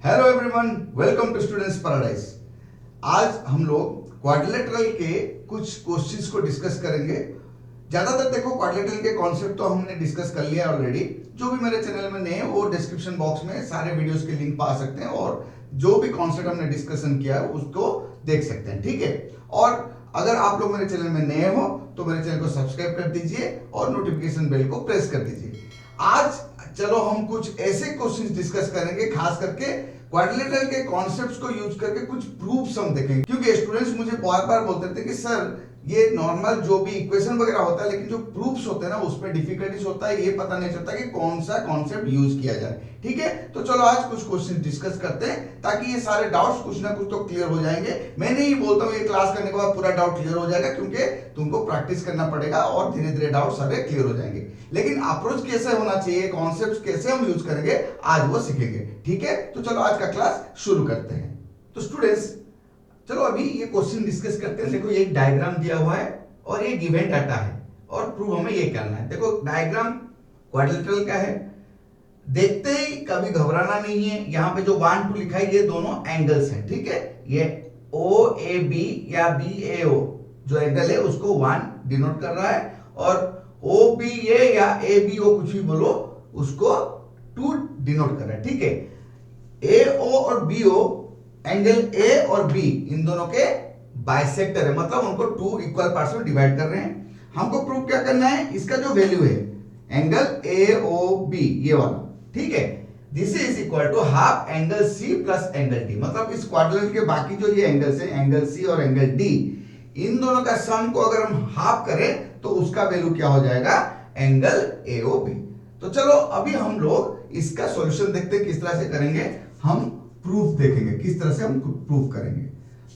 Hello everyone, welcome to Students Paradise. आज हम लोग क्वाड्रिलेटरल के कुछ क्वेश्चंस को डिस्कस करेंगे। ज्यादातर देखो क्वाड्रिलेटरल के कॉन्सेप्ट तो हमने डिस्कस कर लिया ऑलरेडी। जो भी मेरे चैनल में नए हैं वो डिस्क्रिप्शन बॉक्स में सारे वीडियोस के लिंक पा सकते हैं और जो भी कॉन्सेप्ट हमने डिस्कशन किया है उसको देख सकते हैं, ठीक है। और अगर आप लोग मेरे चैनल में नए हो तो मेरे चैनल को सब्सक्राइब कर दीजिए और नोटिफिकेशन बेल को प्रेस कर दीजिए। आज चलो हम कुछ ऐसे क्वेश्चंस डिस्कस करेंगे, खास करके क्वाड्रिलेटरल के कॉन्सेप्ट्स को यूज करके कुछ प्रूफ्स हम देखेंगे। क्योंकि स्टूडेंट्स मुझे बार बार बोलते थे कि सर ये नॉर्मल जो भी इक्वेशन वगैरह होता है, लेकिन जो प्रूफ्स होते हैं ना उसमें डिफिकल्टीज होता है, ये पता नहीं चलता कि कौन सा कॉन्सेप्ट यूज किया जाए, ठीक है। तो चलो आज कुछ क्वेश्चन डिस्कस करते हैं ताकि ये सारे डाउट्स कुछ ना कुछ तो क्लियर हो जाएंगे। मैं नहीं बोलता हूँ ये क्लास करने के बाद पूरा डाउट क्लियर हो जाएगा, क्योंकि तुमको प्रैक्टिस करना पड़ेगा और धीरे धीरे डाउट सारे क्लियर हो जाएंगे। लेकिन अप्रोच कैसे होना चाहिए, कॉन्सेप्ट कैसे हम यूज करेंगे, आज वो सीखेंगे, ठीक है। तो चलो आज का क्लास शुरू करते हैं। तो स्टूडेंट्स चलो अभी ये क्वेश्चन डिस्कस करते हैं। देखो ये एक डायग्राम दिया हुआ है और ये गिवन डाटा है और प्रूव हमें ये करना है। देखो डायग्राम क्वाड्रिलेटरल का है, देखते ही कभी घबराना नहीं है। यहाँ पे जो 1 2 लिखा है ये दोनों एंगल्स हैं, ठीक है। ये OAB या BAO जो एंगल है उसको 1 डिनोट कर रहा है और OBA या ABO कुछ भी बोलो उसको 2 डिनोट कर रहा है, ठीक है। AO और BO एंगल A और B इन दोनों के बाइसेक्टर है, मतलब उनको 2 इक्वल पार्ट्स में डिवाइड कर रहे हैं। हमको प्रूव क्या करना है, इसका जो वैल्यू है एंगल AOB ये वाला, ठीक है, this is equal to half angle C plus angle D। मतलब इस क्वाड्रिलेटरल के बाकी जो ये एंगल्स हैं एंगल C और एंगल D, इन दोनों का सम को अगर हम हाफ करें तो उसका वैल्यू क्या हो जाएगा, एंगल AOB। तो चलो अभी हम लोग इसका सॉल्यूशन देखते हैं किस तरह से करेंगे। हम प्रूफ देखेंगे किस तरह से हम प्रूफ करेंगे।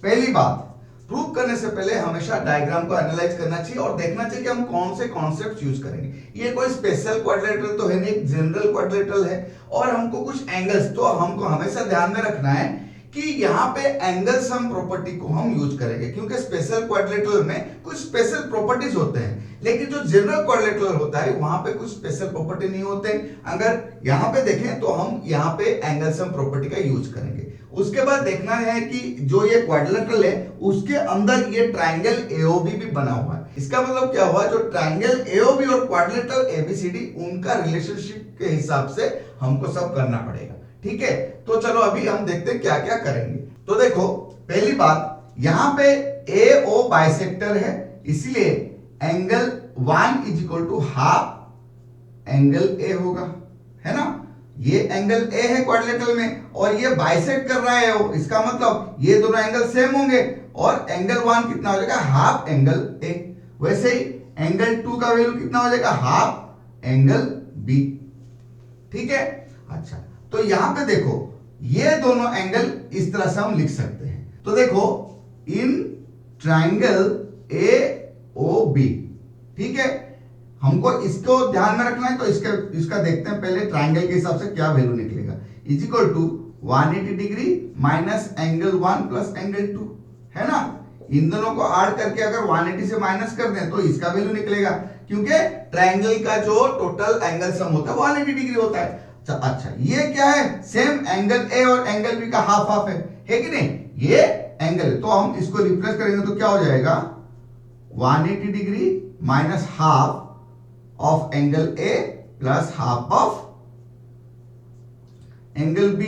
पहली बात, प्रूफ करने से पहले हमेशा डायग्राम को एनालाइज करना चाहिए और देखना चाहिए कि हम कौन से कॉन्सेप्ट यूज करेंगे। ये कोई स्पेशल क्वाड्रिलेटरल तो है नहीं, एक जनरल क्वाड्रिलेटरल है और हमको कुछ एंगल्स तो हमको हमेशा ध्यान में रखना है कि यहाँ पे एंगल सम प्रॉपर्टी को हम यूज करेंगे, क्योंकि स्पेशल क्वाड्रिलेटरल में कुछ स्पेशल प्रॉपर्टीज होते हैं, लेकिन जो जनरल क्वाड्रिलेटरल होता है वहां पे कुछ स्पेशल प्रॉपर्टी नहीं होते। अगर यहाँ पे देखें तो हम यहाँ पे एंगल सम प्रॉपर्टी का यूज करेंगे। उसके बाद देखना है कि जो ये क्वाड्रिलेटरल है उसके अंदर ये ट्राइंगल AOB भी बना हुआ है। इसका मतलब क्या हुआ, जो ट्राइंगल AOB और क्वाड्रिलेटरल ABCD उनका रिलेशनशिप के हिसाब से हमको सब करना पड़ेगा, ठीक है। तो चलो अभी हम देखते हैं क्या क्या करेंगे। तो देखो पहली बात, यहां पे AO बाइसेक्टर है, इसलिए angle 1 is equal to half angle A होगा, है ना। ये एंगल A है क्वाड्रिलेटरल में और ये बाइसेक्ट कर रहा है O, इसका मतलब ये दोनों एंगल सेम होंगे और एंगल 1 कितना हो जाएगा, हाफ एंगल A। वैसे ही एंगल 2 का वैल्यू कितना हो जाएगा, हाफ एंगल B, ठीक है। अच्छा तो यहां पे देखो ये दोनों एंगल इस तरह से हम लिख सकते हैं। तो देखो इन ट्राइंगल AOB, ठीक है, हमको इसको ध्यान में रखना है। तो इसका देखते हैं पहले ट्राइंगल के हिसाब से क्या वैल्यू निकलेगा, is equal to 180 degree minus angle 1 plus angle 2, है ना। इन दोनों को ऐड करके अगर 180 से माइनस कर दें तो इसका वैल्यू निकलेगा, क्योंकि ट्राइंगल का जो टोटल एंगल सम होता है वो 180 डिग्री होता है। अच्छा ये क्या है, सेम एंगल A और एंगल B का हाफ हाफ है कि नहीं, ये एंगल। तो हम इसको रिप्लेस करेंगे तो क्या हो जाएगा, 180 degree minus half of angle A plus half of angle B,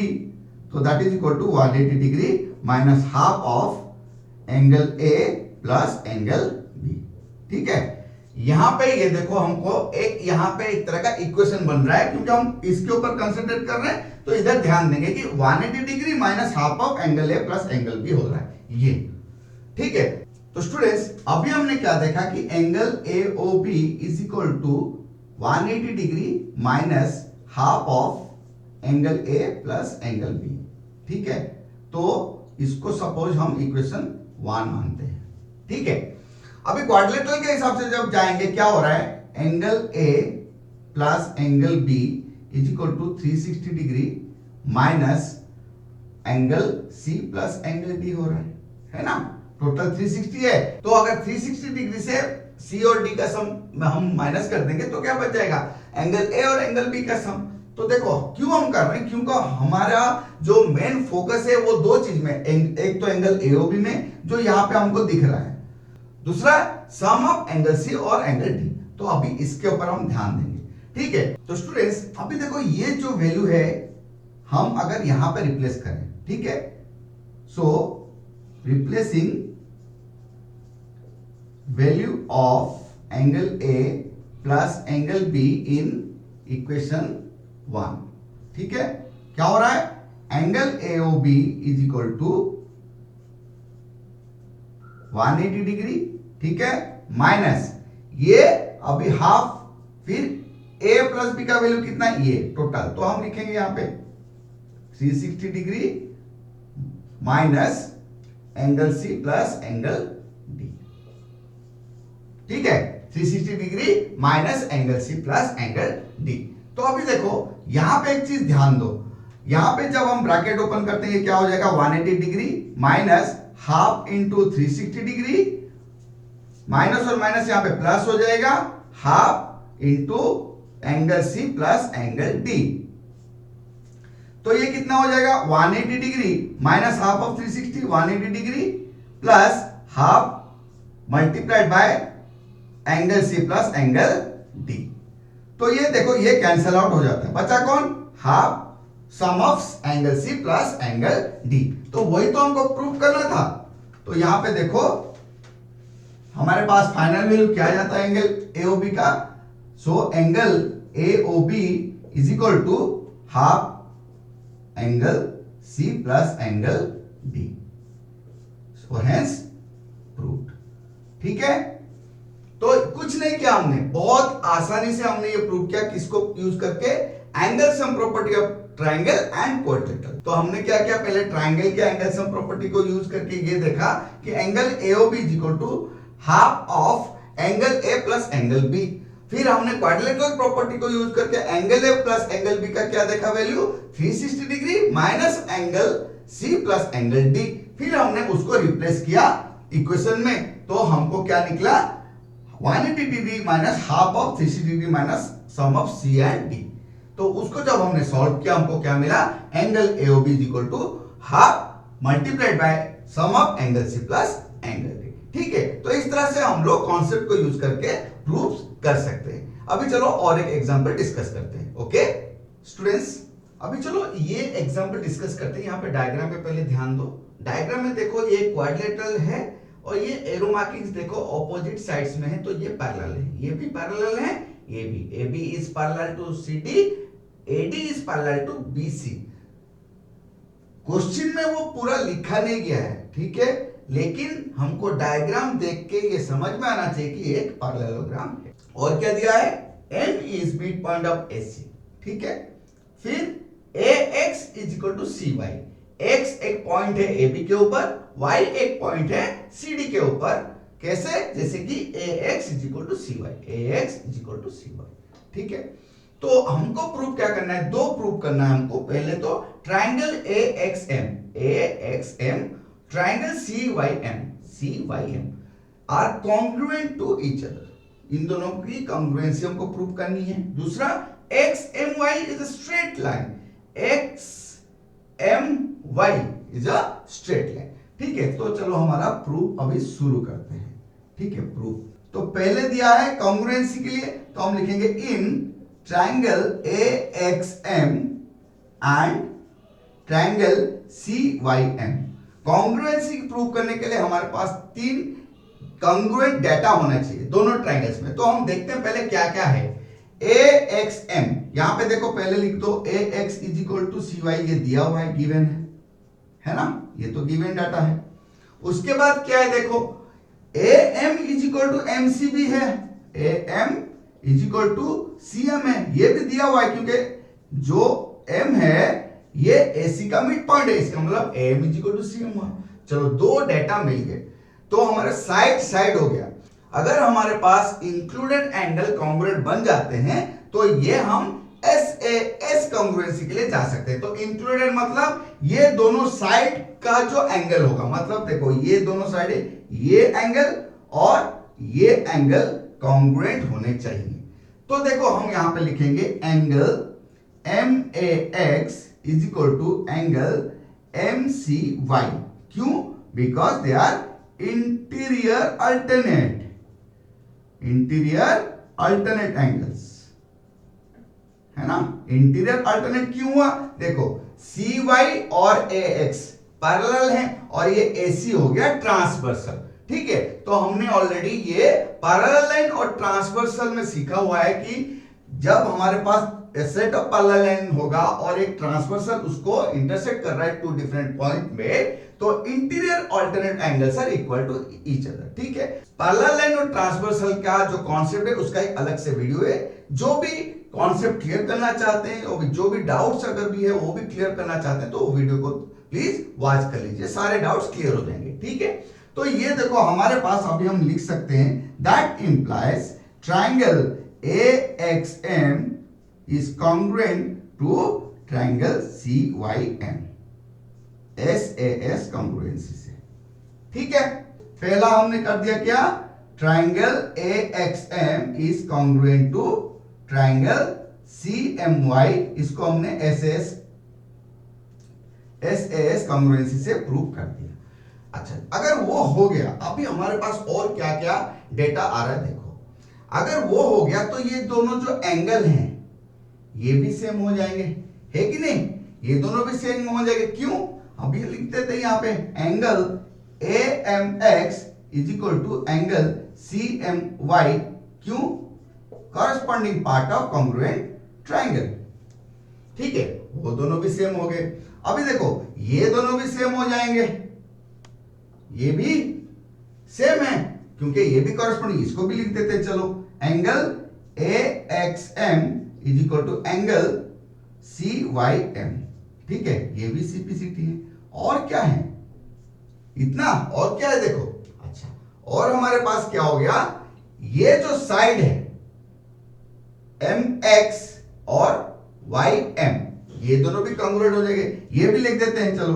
तो that is equal to 180 degree minus half of angle A plus angle B, ठीक है। यहां पे ये देखो हमको एक यहाँ पे एक तरह का इक्वेशन बन रहा है, क्योंकि हम इसके ऊपर कंसंट्रेट कर रहे हैं। तो इधर ध्यान देंगे कि 180 degree minus half of angle A plus angle B हो रहा है ये, ठीक है। तो स्टूडेंट्स अभी हमने क्या देखा कि angle AOB is equal to 180 degree minus half of angle A plus angle B, ठीक है। तो इसको सपोज हम इक्वेशन 1 मानते हैं, ठीक है। अभी क्वाड्रिलेटरल के हिसाब से जब जाएंगे क्या हो रहा है, angle A plus angle B is equal to 360 degree minus angle C plus angle D हो रहा है ना। टोटल 360 है, तो अगर 360 डिग्री से C और D का सम हम माइनस कर देंगे तो क्या बच जाएगा, एंगल A और एंगल B का सम। तो देखो क्यों हम कर रहे हैं, क्योंकि हमारा जो मेन फोकस है वो दो चीज में, एक तो एंगल एओबी में जो यहाँ पे हमको दिख रहा है, दूसरा सम ऑफ एंगल सी और एंगल डी। तो अभी इसके ऊपर हम ध्यान देंगे, ठीक है। तो स्टूडेंट्स अभी देखो ये जो वैल्यू है हम अगर यहां पे रिप्लेस करें, ठीक है, so replacing value of angle A plus angle B in equation 1, ठीक है। क्या हो रहा है, angle AOB is equal to 180 degree, ठीक है, माइनस ये अभी हाफ, फिर a प्लस बी का वैल्यू कितना, ये टोटल, तो हम लिखेंगे यहां पे 360 degree minus angle C plus angle D, ठीक है, 360 degree minus angle C plus angle D. तो अभी देखो यहां पे एक चीज ध्यान दो, यहां पे जब हम ब्रैकेट ओपन करते हैं क्या हो जाएगा, 180 degree minus half into 360 degree, minus और माइनस यहां पे प्लस हो जाएगा, half into angle C plus angle D. तो ये कितना हो जाएगा, 180 degree minus half of 360, 180 degree plus half multiplied by angle C plus angle D. तो ये देखो ये कैंसल आउट हो जाता है, बचा कौन, half sum of angle C plus angle D. तो वही तो हमको प्रूव करना था। तो यहां पे देखो हमारे पास फाइनल वैल्यू क्या आ जाता है एंगल एओबी का, so angle AOB is equal to half angle C plus angle D, so hence proved, ठीक है। तो कुछ नहीं किया हमने, बहुत आसानी से हमने ये प्रूव किया, किसको यूज करके, angle sum property of triangle and quadrilateral. तो हमने क्या किया, पहले ट्राइंगल के एंगल सम प्रॉपर्टी को यूज करके ये देखा कि angle AOB is equal to half of angle A plus angle B. फिर हमने क्वाड्रिलेटरल प्रॉपर्टी को यूज करके angle A plus angle B का क्या देखा value, 360 degree minus angle C plus angle D. फिर हमने उसको रिप्लेस किया इक्वेशन में, तो हमको क्या निकला, 180 degree minus half of 360 degree minus sum of C and D. तो उसको जब हमने सॉल्व किया हमको क्या मिला, angle AOB is equal to half multiplied by sum of angle C plus angle D, ठीक है। तो इस तरह से हम लोग कॉन्सेप्ट को यूज करके प्रूफ कर सकते हैं। अभी चलो और एक एग्जांपल डिस्कस करते हैं, ओके स्टूडेंट्स। अभी चलो ये एग्जांपल डिस्कस करते हैं। यहाँ पे डायग्राम पे पहले ध्यान दो। डायग्राम में देखो ये क्वाड्रिलेटरल है और ये एरो मार्किंग्स देखो ऑपोजिट साइड्स में है, तो ये पैरेलल है, ये भी पैरेलल है, ये भी, AB is parallel to CD, AD is parallel to BC। Question में वो पूरा लिखा नहीं गया है, ठीक है, लेकिन हमको डायग्राम देख के ये समझ में आना चाहिए कि एक पैरेललोग्राम है। और क्या दिया है, M is mid point of AC, ठीक है। फिर AX is equal to CY, X एक पॉइंट है AB के ऊपर, Y एक पॉइंट है CD के ऊपर। कैसे, जैसे कि AX is equal to CY, AX is equal to CY, ठीक है। तो हमको प्रूव क्या करना है, दो प्रूव करना है हमको। पहले तो triangle AXM triangle CYM are congruent to each other, इन दोनों की कॉन्ग्रुएंसी हमको प्रूव करनी है। दूसरा XMY is a straight line, XMY is a straight line, ठीक है। तो चलो हमारा प्रूफ अभी शुरू करते हैं, ठीक है। प्रूफ तो पहले दिया है कॉन्ग्रुएंसी के लिए, तो हम लिखेंगे in triangle AXM and triangle CYM। Congruency prove करने के लिए हमारे पास 3 कॉन्ग्रुएंट डाटा होना चाहिए दोनों ट्राइंगल्स में। तो हम देखते हैं पहले क्या क्या है। AXM यहां पे देखो, पहले लिख दो AX is equal to CY, ये दिया हुआ है, गिवन है ना, ये तो गिवन डाटा है। उसके बाद क्या है देखो, AM is equal to MC भी है, AM is equal to CM है, ये भी दिया हुआ है, क्योंकि जो M है ये AC का मिड पॉइंट है, इसका मतलब AM is equal to CM हुआ। चलो दो डाटा मिल गए, तो हमारे साइड हो गया। अगर हमारे पास इंक्लूडेड एंगल कॉन्ग्रुएंट बन जाते हैं तो ये हम SAS कॉन्ग्रुएंसी के लिए जा सकते हैं। तो इंक्लूडेड मतलब ये दोनों साइड का जो एंगल होगा, मतलब देखो ये दोनों साइड है, ये एंगल और ये एंगल कॉन्ग्रुएंट होने चाहिए। तो देखो हम यहां पे लिखेंगे angle M A X is equal to angle M C Y. क्यों? Because they are interior alternate angles, है ना। इंटीरियर अल्टरनेट क्यों हुआ? देखो सी वाई और ए एक्स पैरेलल हैं और ये एसी हो गया ट्रांसवर्सल। ठीक है, तो हमने ऑलरेडी ये पैरेलल लाइन और ट्रांसवर्सल में सीखा हुआ है कि जब हमारे पास सेट ऑफ पैरेलल लाइन होगा और एक ट्रांसवर्सल उसको इंटरसेक्ट कर रहा है टू डिफरेंट पॉइंट में, तो interior alternate angles are equal to each other. ठीक है, पैरेलल लाइन और ट्रांसवर्सल का जो कॉन्सेप्ट है उसका एक अलग से वीडियो है। जो भी कॉन्सेप्ट क्लियर करना चाहते हैं और जो भी डाउट्स अगर भी है वो भी क्लियर करना चाहते हैं तो वो वीडियो को प्लीज वॉच कर लीजिए, सारे डाउट्स क्लियर हो जाएंगे। ठीक है, तो ये देखो हमारे पास अभी हम लिख सकते हैं that implies triangle AXM is congruent to triangle CYM, SAS congruency से। ठीक है, पहला हमने कर दिया क्या? Triangle AXM is congruent to triangle CMY, इसको हमने SAS कॉन्ग्रुएंसी से प्रूव कर दिया। अच्छा, अगर वो हो गया, अभी हमारे पास और क्या क्या डेटा आ रहा है देखो। अगर वो हो गया तो ये दोनों जो एंगल हैं ये भी सेम हो जाएंगे, है कि नहीं? ये दोनों भी सेम हो जाएंगे। क्यों? अभी लिख देते हैं यहाँ पे angle AMX is equal to angle CMY। क्यों? Corresponding part of congruent triangle. ठीक है, वो दोनों भी सेम हो गए। अभी देखो ये दोनों भी सेम हो जाएंगे, ये भी सेम है क्योंकि ये भी कॉरेस्पॉन्डिंग, इसको भी लिख देते हैं। चलो angle AXM is equal to angle CYM। ठीक है, ये भी CPCT है। और क्या है? इतना और क्या है देखो। अच्छा, और हमारे पास क्या हो गया? ये जो साइड है MX और YM, ये दोनों भी कॉन्ग्रुएंट हो जाएंगे। ये भी लिख देते हैं। चलो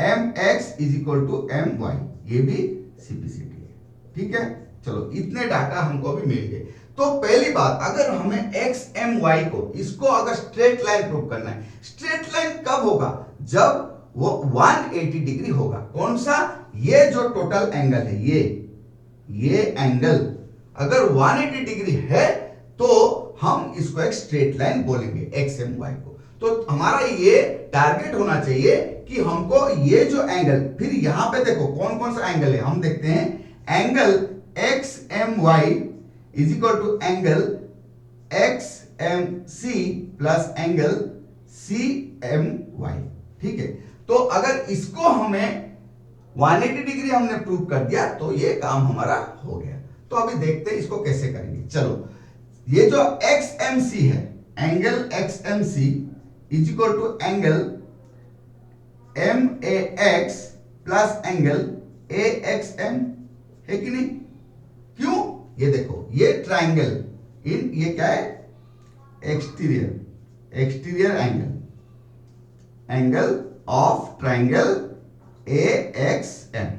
MX is equal to MY, ये भी CPCT है। ठीक है, चलो इतने डाटा हमको भी मिल गए। तो पहली बात, अगर हमें XMY को इसको अगर स्ट्रेट लाइन प्रूव करना है, स्ट्रेट लाइन कब होगा? जब वो 180 डिग्री होगा। कौन सा? ये जो टोटल एंगल है, ये एंगल अगर 180 डिग्री है तो हम इसको एक स्ट्रेट लाइन बोलेंगे XMY को। तो हमारा ये टारगेट होना चाहिए कि हमको ये जो एंगल, फिर यहां पे देखो कौन कौन सा एंगल है, हम देखते हैं। Angle XMY is equal to angle XMC plus angle CMY। ठीक है, तो अगर इसको हमें 180 डिग्री हमने प्रूव कर दिया तो ये काम हमारा हो गया। तो अभी देखते हैं इसको कैसे करेंगे। चलो, ये जो XMC है, angle XMC is equal to angle MAX plus angle AXM, है कि नहीं? क्यों? ये देखो ये ट्राइंगल इन, ये क्या है? Exterior angle of triangle AXM,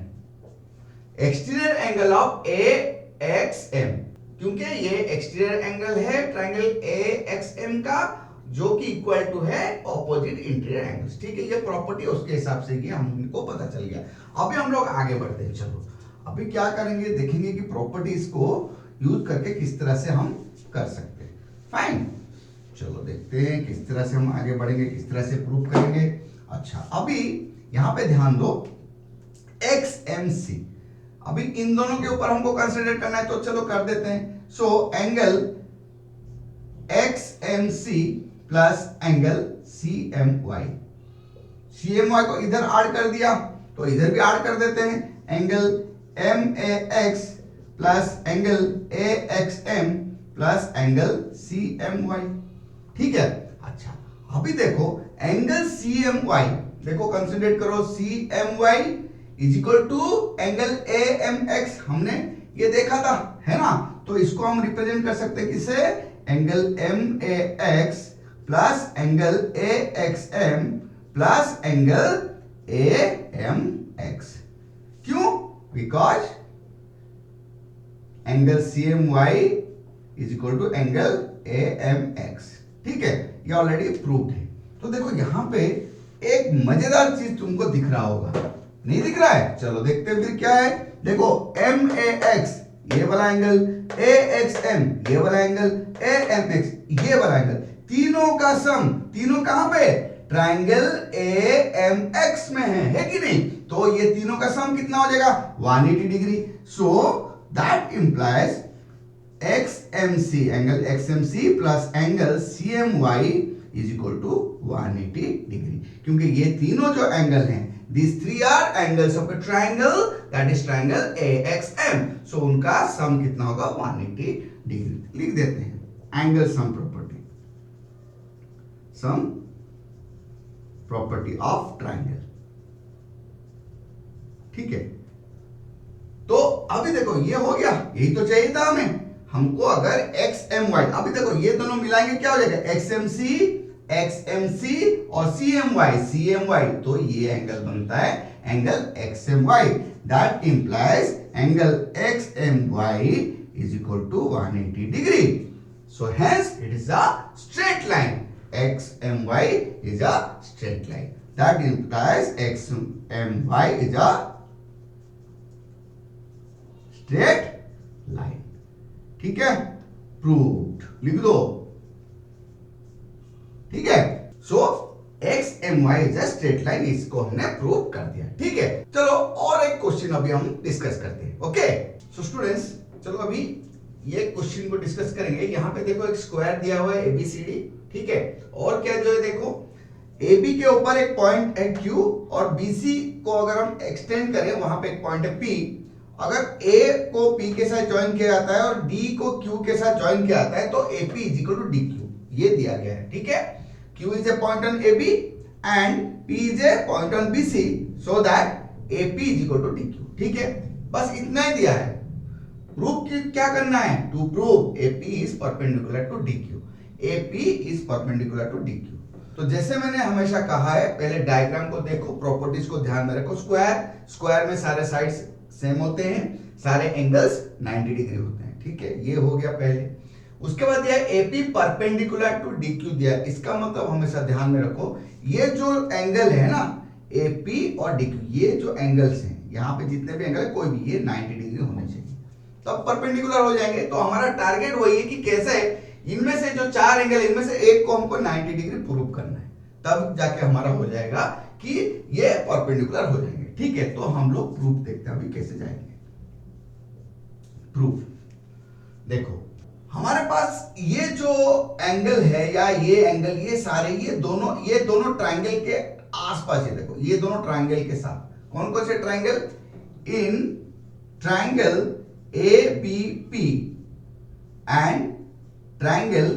exterior angle of AXM, क्योंकि ये एक्सटीरियर एंगल है ट्राइंगल AXM का, जो कि इक्वल टू है ऑपोजिट इंटीरियर एंगल्स। ठीक है, ये प्रॉपर्टी उसके हिसाब से कि हमको पता चल गया। अभी हम लोग आगे बढ़ते हैं। चलो अभी क्या करेंगे, देखेंगे कि प्रॉपर्टीज को यूज करके किस तरह से हम कर सकते हैं। फाइन, चलो देखते हैं किस तरह से हम आगे बढ़ेंगे, किस तरह से प्रूव करेंगे। अच्छा, अभी यहां पे ध्यान दो, XMC, अभी इन दोनों के ऊपर हमको कंसीडर करना है, तो चलो कर देते हैं। So angle XMC plus angle CMY, CMY को इधर ऐड कर दिया तो इधर भी ऐड कर देते हैं। Angle MAX plus angle AXM plus angle CMY। ठीक है, अच्छा अभी देखो एंगल CMY, देखो कंसीडर करो CMY is equal to angle AMX, हमने ये देखा था, है ना? तो इसको हम रिप्रेजेंट कर सकते हैं किसे? Angle MAX plus angle AXM plus angle AMX। क्यों? Because angle CMY is equal to angle AMX। ठीक है, ये ऑलरेडी प्रूव्ड है। तो देखो यहाँ पे एक मजेदार चीज तुमको दिख रहा होगा, नहीं दिख रहा है? चलो देखते हैं फिर क्या है। देखो MAX ये वाला एंगल, AXM ये वाला एंगल, AMX ये वाला एंगल, तीनों का सम, तीनों कहां पे? ट्राइंगल AMX में है कि नहीं? तो ये तीनों का सम कितना हो जाएगा? 180 degree. So that implies XMC angle XMC plus angle CMY is equal to 180 degree, क्योंकि ये तीनों जो एंगल हैं, these three are angles of a triangle, that is triangle AXM, so उनका सम कितना होगा? 180 डिग्री। लिख देते हैं angle sum property, some property of triangle, ठीक है। तो अभी देखो ये हो गया, यही तो चाहिए था हमें। हमको अगर XMY, अभी देखो ये दोनों मिलाएंगे क्या हो जाएगा? XMC और CMY, तो ये एंगल बनता है angle XMY। That implies angle XMY is equal to 180 degree. So hence it is a straight line. XMY is a straight line. That implies XMY is a straight line. ठीक है? Proved. लिख दो। ठीक है? So XMY is a straight line. इसको हमने prove कर दिया। ठीक है? चलो और एक क्वेश्चन अभी हम डिस्कस करते हैं। ओके? So students, चलो अभी ये क्वेश्चन को डिस्कस करेंगे। यहाँ पे देखो एक स्क्वायर दिया हुआ है ABCD, ठीक है, और क्या जो है देखो AB के ऊपर एक पॉइंट है Q और BC को अगर हम एक्सटेंड करें, वहां पे एक पॉइंट है P। अगर A को P के साथ ज्वाइन किया जाता है और D को Q के साथ ज्वाइन किया जाता है तो AP is equal to DQ, ये दिया गया है। ठीक है? Q is a point on AB and P is a point on BC, so that AP is equal to DQ। ठीक है? बस इतना ही दिया है। प्रूफ क्या करना है? To prove AP is perpendicular to DQ। AP is perpendicular to DQ। तो जैसे मैंने हमेशा कहा है, पहले डायग्राम को देखो, प्रॉपर्टीज को ध्यान में रखो। स्क्वायर में सारे साइड्स सेम होते हैं, सारे एंगल्स 90 डिग्री होते हैं। ठीक है? ये हो गया पहले। उसके बाद दिया AP परपेंडिकुलर टू DQ दिया। इसका मतलब हमेशा ध्यान में रखो, ये जो एंगल है ना AP और DQ, ये जो एंगल्स हैं, यहाँ पे जितने भी एंगल है कोई भी, ये 90 डिग्री होने चाहिए, तब परपेंडिकुलर हो जाएंगे। तो हमारा टारगेट वही है कि कैसे इनमें से जो चार एंगल, इनमें से एक को हमको 90 डिग्री प्रूव करना है, तब जाके हमारा हो जाएगा कि ये परपेंडिकुलर हो जाएंगे। ठीक है? तो हम लोग प्रूफ देखते हैं अभी कैसे जाएंगे। प्रूफ देखो, हमारे पास ये जो एंगल है या ये एंगल, ये सारे ये दोनों ट्राइंगल के आसपास है। देखो ये दोनों ट्राइंगल के साथ, कौन कौन से triangle? In triangle ABP and triangle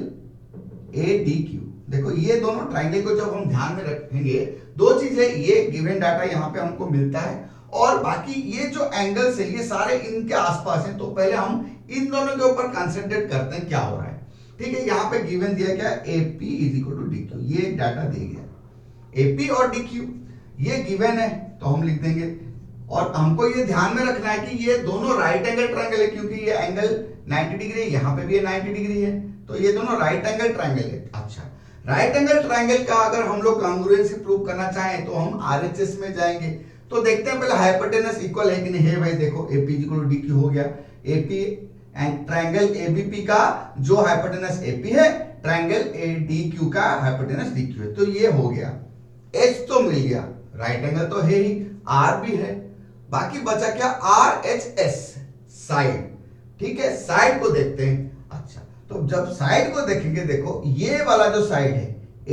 ADQ। देखो ये दोनों ट्राइंगल को जब हम ध्यान में रखेंगे, दो चीजें, ये गिवन डाटा यहाँ पे हमको मिलता है और बाकी ये जो एंगल्स है ये सारे इनके आसपास हैं। तो पहले हम इन दोनों के ऊपर कंसंट्रेट करते हैं क्या हो रहा है। ठीक है? यहाँ पे गिवन दिया क्या? AP is equal to DQ, ये डाटा दे गया। AP और DQ ये गिवन है, तो हम लिख देंगे। और हमको ये ध्यान में रखना है कि ये दोनों राइट एंगल ट्रायंगल है, क्योंकि ये एंगल 90 डिग्री है, यहाँ पे भी 90 डिग्री है, तो ये दोनों राइट एंगल ट्रायंगल है। अच्छा, राइट एंगल ट्रायंगल का अगर हम लोग कांग्रुएंसी प्रूव करना चाहें तो हम RHS में जाएंगे। तो देखते हैं पहले हाइपोटेनस इक्वल है कि नहीं है। भाई देखो AP इक्वल टू DQ हो गया। AP एंड ट्रायंगल ABP का जो हाइपोटेनस AP है, ट्रायंगल ADQ का हाइपोटेनस DQ है, तो ये हो गया। H तो मिल गया, राइट एंगल तो है ही, R भी है, बाकी बचा क्या? RHS, side. ठीक है? साइड को देखते हैं। अच्छा, तो जब साइड को देखेंगे, देखो ये वाला जो साइड है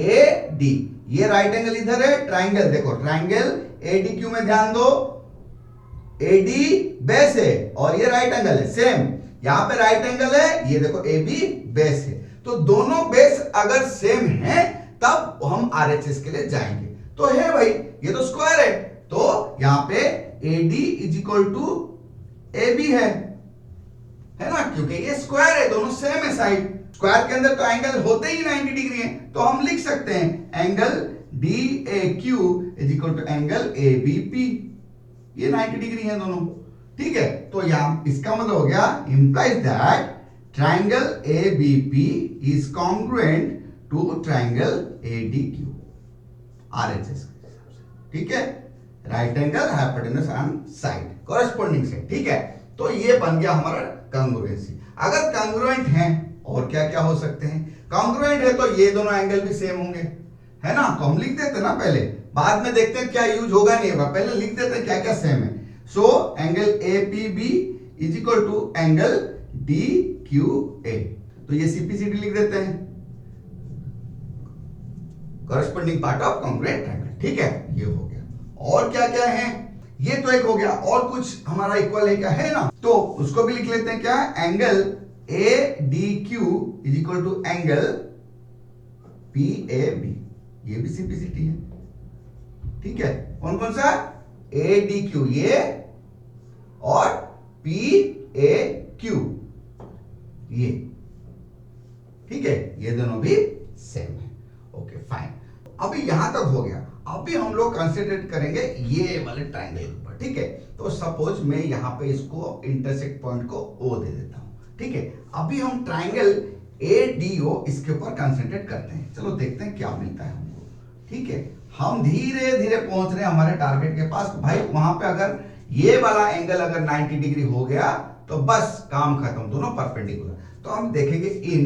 AD, ये राइट एंगल इधर है, ट्राइंगल देखो, ट्राइंगल ADQ में ध्यान दो, AD बेस है और ये राइट एंगल है, सेम। यहां पे राइट एंगल है, ये देखो AB बेस है। तो दोनों बेस अगर सेम है तब हम RHS के लिए जाएंगे। तो है भाई, ये तो स्क्वायर है, तो यहां पे AD is equal to AB है ना, क्योंकि ये स्क्वायर है, दोनों सेम है साइड। स्क्वायर के अंदर तो एंगल होते ही 90 डिग्री है, तो हम लिख सकते हैं angle DAQ is equal to angle ABP, ये 90 डिग्री है दोनों। ठीक है? तो यहां इसका मतलब हो गया, implies that triangle ABP is congruent to triangle ADQ RHS, ठीक है, right angle hypotenuse and side corresponding side, ठीक है। तो ये बन गया हमारा कॉन्ग्रुएंसी। अगर कॉन्ग्रुएंट हैं और क्या क्या हो सकते हैं, कॉन्ग्रुएंट है तो ये दोनों एंगल भी सेम होंगे, है ना, तो हम लिख देते हैं ना पहले, बाद में देखते हैं क्या यूज होगा नहीं होगा, पहले लिख देते हैं क्या क्या सेम है। So angle APB is equal to angle DQA, तो ये CPCD लिख देते हैं, corresponding part of congruent triangle, ठीक है, ये हो गया। और क्या क्या है, ये तो एक हो गया, और कुछ हमारा इक्वल है क्या, है ना, तो उसको भी लिख लेते हैं, क्या, angle ADQ is equal to angle PAB, ये भी CPCD है, ठीक है। कौन कौन सा, ADQ ये और PAQ ये, ठीक है, ये दोनों भी सेम है, ओके फाइन। अभी यहां तक हो गया, अभी हम लोग कंसिडर करेंगे ये वाले ट्रायंगल पर, ठीक है। तो सपोज मैं यहां पे इसको इंटरसेक्ट पॉइंट को O दे देता हूं, ठीक है। अभी हम ट्रायंगल ADO इसके ऊपर कंसंट्रेट करते हैं, चलो देखते हैं क्या मिलता है हमको, ठीक है। हम धीरे धीरे पहुंच रहे हैं हमारे टारगेट के पास। भाई वहां पे अगर ये वाला एंगल अगर 90 डिग्री हो गया तो बस काम खत्म, दोनों परपेंडिकुलर। तो हम देखेंगे इन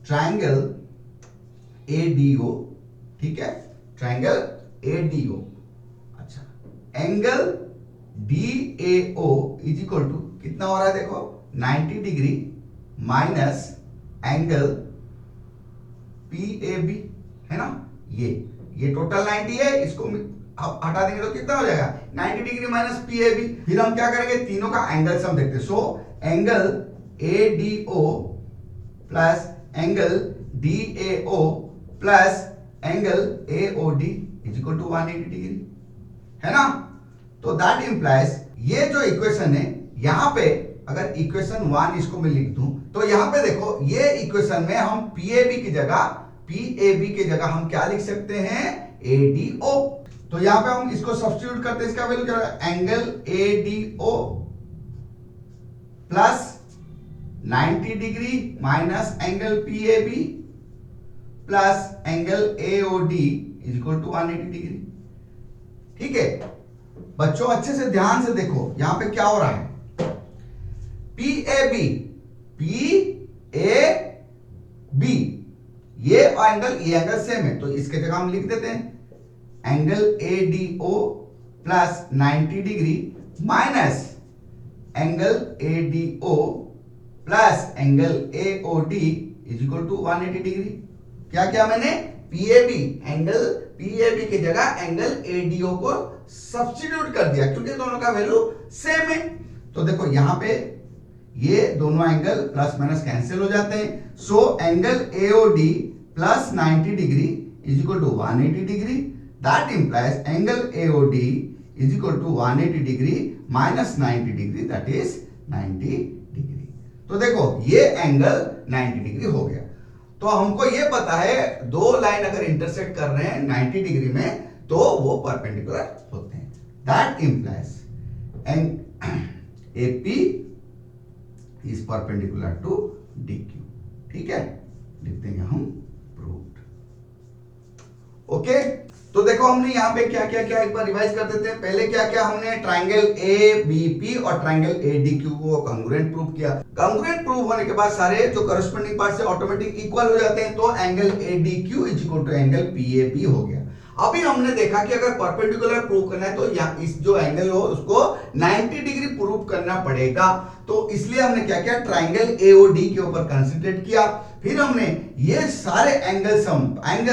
ट्रायंगल ADO, ठीक है, ट्रायंगल ADO, अच्छा, angle DAO is equal to कितना हो रहा है, देखो 90 डिग्री माइनस एंगल PAB, है ना, ये टोटल 90 है, इसको अब हटा देंगे तो कितना हो जाएगा, 90 डिग्री माइनस PAB। फिर हम क्या करेंगे, तीनों का एंगल सम देखते हैं। So angle ADO plus angle DAO plus angle AOD is equal to 180 degree, है ना। तो दैट इंप्लाइज ये जो इक्वेशन है, यहां पे अगर इक्वेशन 1 इसको मैं लिख दूं तो यहां पे देखो, ये इक्वेशन में हम PAB की जगह हम क्या लिख सकते हैं, ADO। तो यहां पे हम इसको सब्स्टिट्यूट करते हैं, इसका वैल्यू क्या है, angle ADO plus 90 degree minus angle PAB plus angle AOD is equal to 180 degree, ठीक है। बच्चों अच्छे से ध्यान से देखो, यहां पे क्या हो रहा है, PAB ये एंगल सेम है, तो इसके जगह हम लिख देते हैं angle ADO plus 90 degree minus angle ADO plus angle AOD is equal to 180 degree. क्या क्या मैंने, एंगल PAB की जगह एंगल ADO को सब्स्टिट्यूट कर दिया, क्योंकि दोनों का वैल्यू सेम है। तो देखो यहां पे ये दोनों एंगल प्लस माइनस कैंसिल हो जाते हैं। So angle AOD plus 90 degree is equal to 180 degree, that implies angle AOD is equal to 180 degree minus 90 degree, that is 90 degree. तो देखो ये एंगल 90 डिग्री हो गया। तो हमको ये पता है, दो लाइन अगर इंटरसेक्ट कर रहे हैं 90 डिग्री में तो वो परपेंडिकुलर होते हैं, that implies AP is perpendicular to DQ, ठीक है, लिख देंगे हम प्रूव्ड, ओके। तो देखो हमने यहाँ पे क्या क्या क्या एक बार रिवाइज कर देते हैं। पहले क्या क्या हमने ट्रायंगल ABP और ट्रायंगल ADQ को कॉन्ग्रुएंट प्रूव किया। कॉन्ग्रुएंट प्रूव होने के बाद सारे जो करस्पॉन्डिंग पार्ट से ऑटोमेटिक इक्वल हो जाते हैं, तो angle ADQ is equal to angle PAB हो गया। अभी हमने देखा कि अगर परपेंडिकुलर प्रूव करना है तो इस जो एंगल हो उसको 90 डिग्री प्रूव करना पड़ेगा। तो इसलिए हमने क्या किया, ट्रायंगल AOD के ऊपर कंसंट्रेट किया। फिर हमने ये सारे एंगल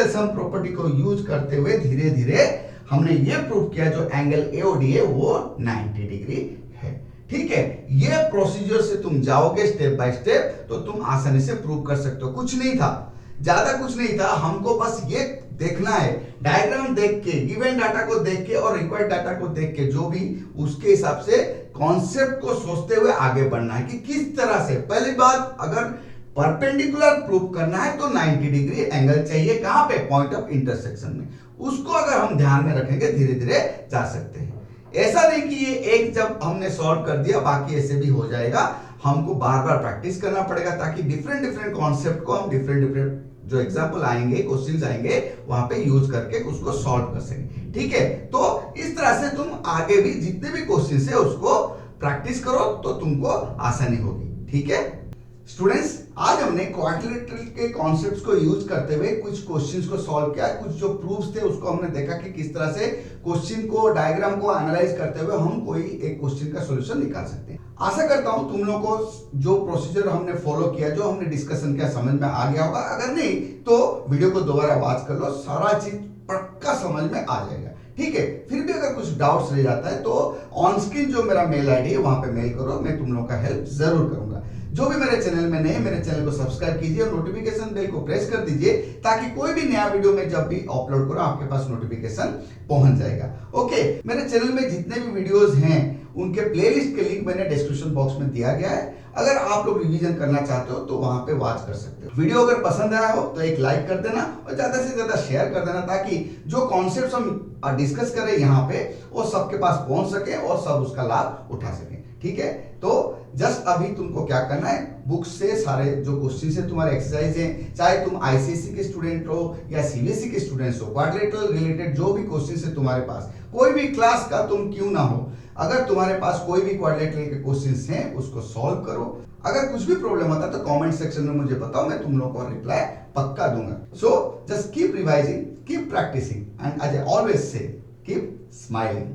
सम प्रॉपर्टी को यूज करते हुए धीरे धीरे हमने ये प्रूव किया जो एंगल AOD है वो 90 डिग्री है, ठीक है। ये प्रोसीजर से तुम जाओगे स्टेप बाय स्टेप तो तुम आसानी से प्रूव कर सकते हो। कुछ नहीं था, ज्यादा कुछ नहीं था, हमको बस ये देखना है, डायग्राम देख के, गिवन डाटा को देख के और रिक्वायर्ड डाटा को देख के, जो भी उसके हिसाब से कॉन्सेप्ट को सोचते हुए आगे बढ़ना है कि किस तरह से। पहली बात, अगर परपेंडिकुलर प्रूव करना है तो 90 डिग्री एंगल चाहिए, कहां पे, पॉइंट ऑफ इंटरसेक्शन में। उसको अगर हम ध्यान में रखेंगे धीरे धीरे जा सकते हैं। ऐसा नहीं कि ये एक जब हमने सॉल्व कर दिया बाकी ऐसे भी हो जाएगा, हमको बार बार प्रैक्टिस करना पड़ेगा ताकि डिफरेंट कॉन्सेप्ट को हम डिफरेंट जो एग्जाम्पल आएंगे, क्वेश्चंस आएंगे, वहां पे यूज करके उसको सॉल्व कर सकें। ठीक है, तो इस तरह से तुम आगे भी जितने भी क्वेश्चंस है उसको प्रैक्टिस करो तो तुमको आसानी होगी। ठीक है स्टूडेंट्स, आज हमने क्वाड्रिलेटरल के कॉन्सेप्ट्स को यूज करते हुए कुछ क्वेश्चंस को सॉल्व किया, कुछ जो प्रूफ्स थे उसको हमने देखा कि किस तरह से क्वेश्चन को, डायग्राम को एनालाइज करते हुए हम कोई एक क्वेश्चन का सॉल्यूशन निकाल सकते हैं। आशा करता हूं तुम लोगों को जो प्रोसीजर हमने फॉलो किया, जो हमने डिस्कशन किया, समझ में आ गया होगा। अगर नहीं तो वीडियो को दोबारा वॉच कर लो, सारा चीज पक्का समझ में आ जाएगा। ठीक है, फिर भी अगर कुछ डाउट्स रह जाता है तो ऑन स्क्रीन जो मेरा मेल आईडी है वहां पे मेल करो, मैं तुम लोगों का हेल्प जरूर करूंगा। जो भी मेरे चैनल में नए, मेरे चैनल को सब्सक्राइब कीजिए और नोटिफिकेशन बेल को प्रेस कर दीजिए ताकि कोई भी नया वीडियो में जब भी अपलोड करो आपके पास नोटिफिकेशन पहुंच जाएगा। ओके, मेरे चैनल में जितने भी वीडियोस हैं उनके प्लेलिस्ट के लिंक मैंने डिस्क्रिप्शन बॉक्स में दिया गया है। अगर आप लोग रिवीजन करना चाहते हो तो वहां पे वॉच कर सकते हो। वीडियो अगर पसंद आया हो तो एक लाइक कर देना और ज्यादा से ज्यादा शेयर कर देना ताकि जो कॉन्सेप्ट्स हम डिस्कस करें यहाँ पे वो सबके पास पहुंच सके और सब उसका लाभ उठा सके। ठीक है, तो जस्ट अभी तुमको क्या करना है, बुक से सारे जो क्वेश्चन है, तुम्हारे एक्सरसाइज है, चाहे तुम आईसीएसई के स्टूडेंट हो या सीबीएसई के स्टूडेंट्स हो, क्वाड्रिलेटरल रिलेटेड जो भी क्वेश्चन है तुम्हारे पास, कोई भी क्लास का तुम क्यों ना हो, अगर तुम्हारे पास कोई भी क्वाड्रिलेटरल के क्वेश्चंस हैं उसको सॉल्व करो। अगर कुछ भी प्रॉब्लम होता है तो कमेंट सेक्शन में मुझे बताओ, मैं तुम लोगों को रिप्लाई पक्का दूंगा। So just keep revising, keep practising and as I always say keep smiling.